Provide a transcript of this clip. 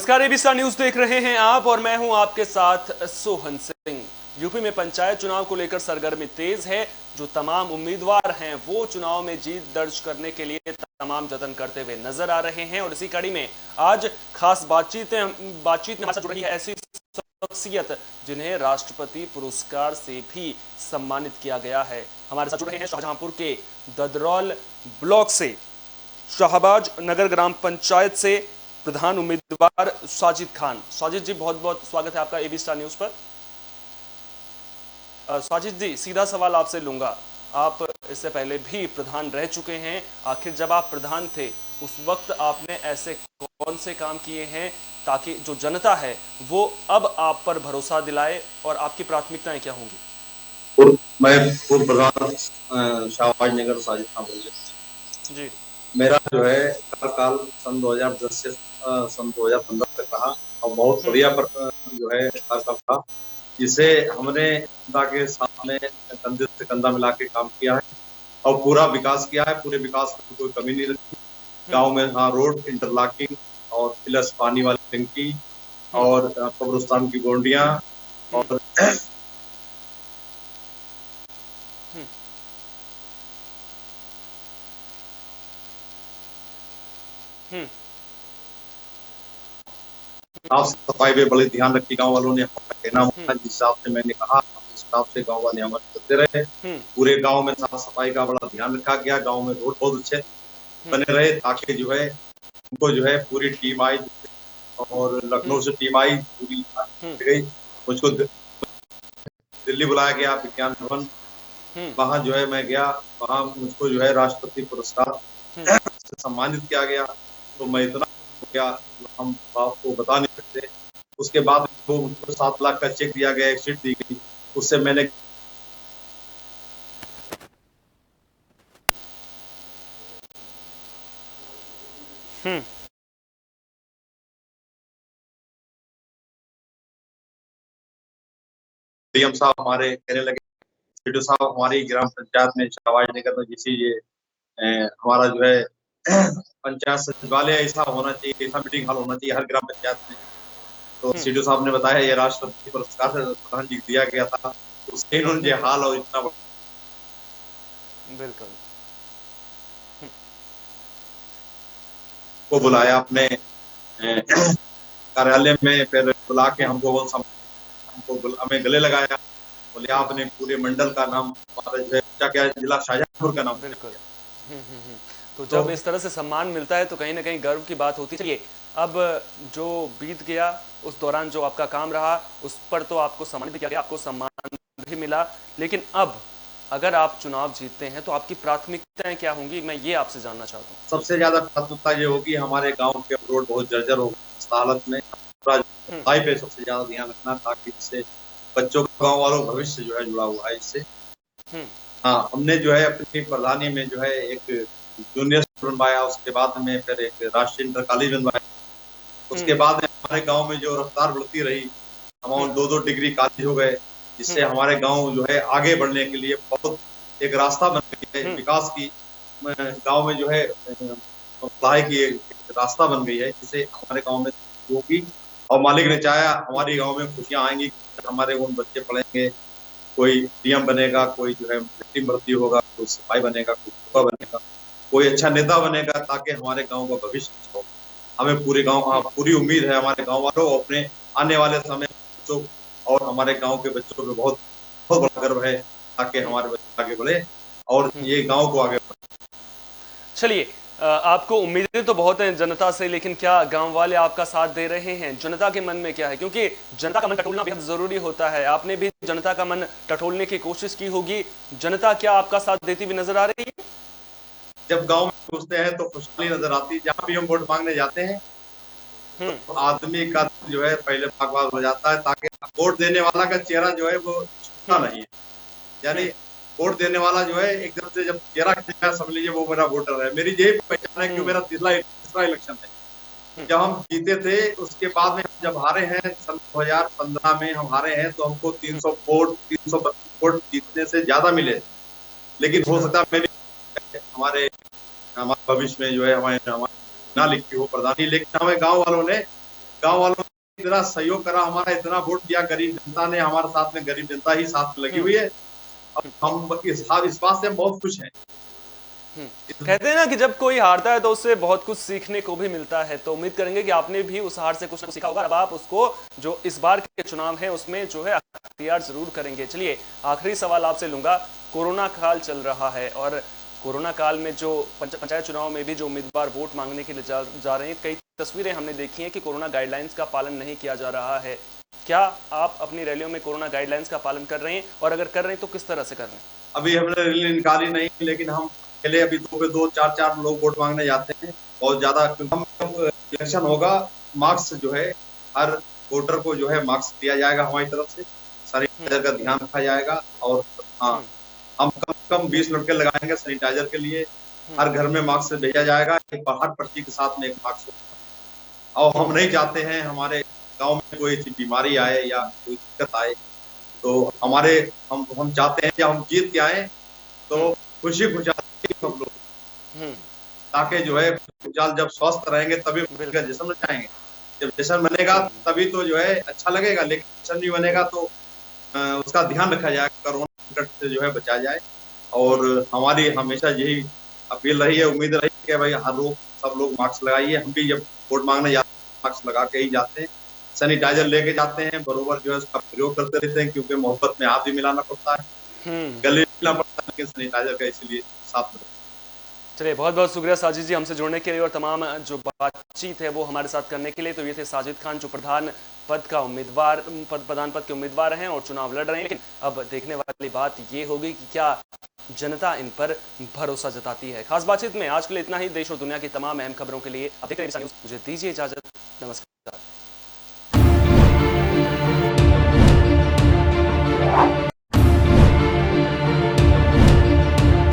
नमस्कार, ABC news देख रहे हैं आप और मैं हूं आपके साथ सोहन सिंह। यूपी में पंचायत चुनाव को लेकर सरगर्मी तेज है। जो तमाम उम्मीदवार हैं वो चुनाव में जीत दर्ज करने के लिए तमाम जतन करते हुए नजर आ रहे हैं और इसी कड़ी में आज खास बातचीत में हमारे साथ जुड़ रही है ऐसी शख्सियत जिन्हें राष्ट्रपति पुरस्कार से भी सम्मानित किया गया है। हमारे साथ जुड़ रहे हैं शाहजहांपुर के ददरौल ब्लॉक से शाहबाज नगर ग्राम पंचायत से प्रधान उम्मीदवार साजिद खान। साजिद जी, बहुत बहुत स्वागत है आपका एबीसी न्यूज पर। साजिद जी, सीधा सवाल आपसे लूंगा। आप इससे पहले भी प्रधान रह चुके हैं। आखिर जब आप प्रधान थे उस वक्त आपने ऐसे कौन से काम किए हैं ताकि जो जनता है वो अब आप पर भरोसा दिलाए, और आपकी प्राथमिकताएं क्या होंगी? मैं पूर्व प्रधान शाहबाज नगर साजिद खान बोल जी। मेरा जो है कार्यकाल सन 2010 से सन 2015 तक रहा और बहुत बढ़िया जो है कार्यकाल था, जिसे हमने जनता के साथ में कंधे से कंधा मिला के काम किया है और पूरा विकास किया है। पूरे विकास में कोई कमी नहीं रखी। गांव में रोड इंटरलॉकिंग और प्लस पानी वाली टंकी और कब्रिस्तान की गोंडियां और साफ सफाई पे बड़े ध्यान रखी गांव वालों ने। कहना जिस हिसाब से मैंने कहा उस हिसाब से गांव वाले अमल करते रहे। पूरे गांव में साफ सफाई का बड़ा ध्यान रखा गया। गांव में रोड बहुत अच्छे बने रहे ताकि जो है उनको जो है पूरी टीम आई और लखनऊ से टीम आई पूरी गई। मुझको दिल्ली बुलाया गया विज्ञान भवन, वहां जो है मैं गया। वहां मुझको जो है राष्ट्रपति पुरस्कार से सम्मानित किया गया। तो मैं इतना क्या हम आपको बता नहीं सकते। उसके बाद वो मुझको 7 लाख का चेक दिया गया, एक सीट दी गई। उससे मैंने डीएम साहब हमारे कहने लगे, सीडीओ साहब हमारी ग्राम पंचायत में शाहबाज नगर में जिसे ये हमारा जो है पंचायत सचिवालय ऐसा होना चाहिए, ऐसा मीटिंग हॉल होना चाहिए हर ग्राम पंचायत में। तो सीडीओ साहब ने बताया ये राष्ट्रपति पुरस्कार से प्रधान जी दिया गया था, उससे इन्होंने ये हाल और इतना बिल्कुल को बुलाया अपने कार्यालय में, फिर बुला के हमें गले लगाया। बोले आपने पूरे मंडल का नाम हमारा जो है क्या जिला शाहजहांपुर का नाम। बिल्कुल। तो जब इस तरह से सम्मान मिलता है तो कहीं ना कहीं गर्व की बात होती है। चलिए, अब जो बीत गया उस दौरान जो आपका काम रहा उस पर तो आपको सम्मानित किया गया, आपको सम्मान भी मिला, लेकिन अब अगर आप चुनाव जीतते हैं तो आपकी प्राथमिकताएं क्या होंगी, मैं ये आपसे जानना चाहता हूँ। सबसे ज्यादा प्राथमिकता ये होगी, हमारे गांव के रोड बहुत जर्जर हो इस हालत में, सफाई पे सबसे ज्यादा ध्यान रखना ताकि इससे बच्चों का गाँव वालों भविष्य जो है जुड़ा हुआ है इससे। हाँ, हमने जो है अपनी प्रधानी में जो है एक जूनियर बनवाया, उसके बाद में फिर एक राष्ट्रीय इंटर कॉलेज बनवाया। उसके बाद में हमारे गांव में जो रफ्तार बढ़ती रही, हम 2-2 डिग्री कॉलेज हो गए, जिससे हमारे गांव जो है आगे बढ़ने के लिए बहुत एक रास्ता बन गई है विकास की। गांव में जो है पढ़ाई की एक रास्ता बन गई है, जिससे हमारे गांव में होगी और मालिक ने चाहा हमारे गांव में खुशियां आएंगी। हमारे उन बच्चे पढ़ेंगे, कोई डीएम बनेगा, कोई जो है मिलिट्री भर्ती होगा, कोई सिपाही बनेगा, कोई बनेगा, कोई अच्छा नेता बनेगा, ताकि हमारे गांव का भविष्य अच्छा हो। हमें पूरे गांव पूरी उम्मीद है हमारे गांव वालों अपने आने वाले समय बच्चों और हमारे गांव के बच्चों पे बहुत बहुत बड़ा गर्व है ताकि हमारे बच्चे आगे बढ़े और ये गांव को आगे बढ़े। चलिए, आपको उम्मीदें तो बहुत हैं जनता से, लेकिन क्या गांव वाले आपका साथ दे रहे हैं? जनता के मन में क्या है? क्योंकि जनता का मन टटोलना बेहद जरूरी होता है। आपने भी जनता का मन टटोलने की कोशिश की होगी। जनता क्या आपका साथ देती हुई नजर आ रही है? जब गांव में घुसते हैं तो खुशहाली नजर आती है। जहां भी हम वोट मांगने जाते हैं तो आदमी का जो है पहले भाग हो जाता है ताकि वोट देने वाला का चेहरा जो है वो छूटा नहीं है। यानी वोट देने वाला जो है एकदम से जब चेहरा खिंचा समझ लीजिए वो मेरा वोटर है। मेरी यही पहचान है कि मेरा तीसरा इलेक्शन है। जब हम जीते थे उसके बाद में जब हारे हैं सन 2015 में हम हारे हैं तो हमको 332 वोट जीतने से ज्यादा मिले। लेकिन हो सकता है मेरी हमारे भविष्य में जो है हमारे ना लिखी हो प्रधानी, लेकिन हमें गांव वालों ने गांव वालों ने इतना सहयोग करा, हमारा इतना वोट दिया, गरीब जनता ने हमारे साथ में, गरीब जनता ही साथ में लगी हुई है। अब हम इस बात से हम बहुत खुश हैं। कहते हैं ना कि जब कोई हारता है तो उससे बहुत कुछ सीखने को भी मिलता है, तो उम्मीद करेंगे कि आपने भी उस हार से कुछ ना कुछ सीखा होगा। अब आप उसको जो इस बार के चुनाव है उसमें जो है अख्तियार जरूर करेंगे। चलिए आखिरी सवाल आपसे लूंगा। कोरोना काल चल रहा है और कोरोना काल में जो पंचायत चुनाव में भी जो उम्मीदवार वोट मांगने के लिए जा रहे हैं, कई तस्वीरें हमने देखी हैं कि कोरोना गाइडलाइंस का पालन नहीं किया जा रहा है। क्या आप अपनी रैलियों में कोरोना गाइडलाइंस का पालन कर रहे हैं, और अगर कर रहे हैं तो किस तरह से कर रहे हैं? अभी हमने रैली निकाली नहीं, लेकिन हम पहले अभी 2 पे 2 4 लोग वोट मांगने जाते हैं, बहुत ज्यादा। हम इलेक्शन होगा, मार्क्स जो है हर वोटर को जो है मार्क्स दिया जाएगा हमारी तरफ से, सैनिटाइजर का ध्यान रखा जाएगा। और हाँ, हम कम से कम 20 लड़के लगाएंगे सैनिटाइजर के लिए। हर घर में मार्क्स भेजा जाएगा, हर पर्ची के साथ में एक मार्क्स होगा। और हम नहीं चाहते हैं हमारे गांव में कोई ऐसी बीमारी आए या कोई दिक्कत आए, तो हम चाहते हैं जब हम जीत के आए तो खुशी खुशहाली सब लोग, ताकि जो है जब स्वस्थ रहेंगे तभी जश्न मचाएंगे। जब जश्न बनेगा तभी तो जो है अच्छा लगेगा, लेकिन जश्न नहीं बनेगा तो उसका ध्यान रखा जाए, कोरोना से जो है बचा जाए। और हमारी हमेशा यही अपील रही है, उम्मीद रही है कि भाई हर लोग, सब लोग मास्क लगाइए। हम भी जब वोट मांगने जाते हैं मास्क लगा के ही जाते हैं, सैनिटाइजर लेके जाते हैं, बरोबर जो है उसका प्रयोग करते रहते हैं, क्योंकि मोहब्बत में हाथ भी मिलाना पड़ता है, गले मिलाना पड़ता है, लेकिन सैनिटाइजर का इसलिए साथ में। चलिए बहुत बहुत शुक्रिया साजिद जी हमसे जुड़ने के लिए और तमाम जो बातचीत है वो हमारे साथ करने के लिए। तो ये थे साजिद खान जो प्रधान पद के उम्मीदवार हैं और चुनाव लड़ रहे हैं। लेकिन अब देखने वाली बात ये होगी कि क्या जनता इन पर भरोसा जताती है। खास बातचीत में आज के लिए इतना ही। देश और दुनिया की तमाम अहम खबरों के लिए अब देखते रहिए, मुझे दीजिए इजाजत। नमस्कार।